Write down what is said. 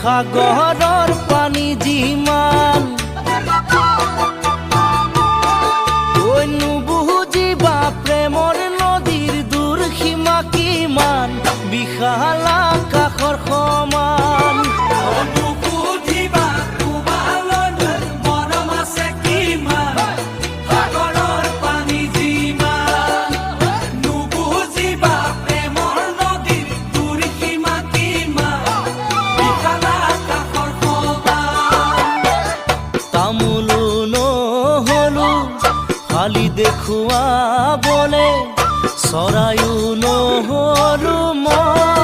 সাগৰৰ পানী যিমান নুবুজিবা প্ৰেমৰ নদীৰ দূৰ সীমা কিমান বিশাল আকাশৰ সমান নুবুজিবা তোমালৈ মৰম আছে কিমান সাগৰৰ পানী যিমান নুবুজিবা প্ৰেমৰ নদীৰ দূৰ সীমা কিমান বিশাল আকাশৰ সমান তামোলো নহলো খালি দেখুৱাবলে চৰায়ো নহলো মই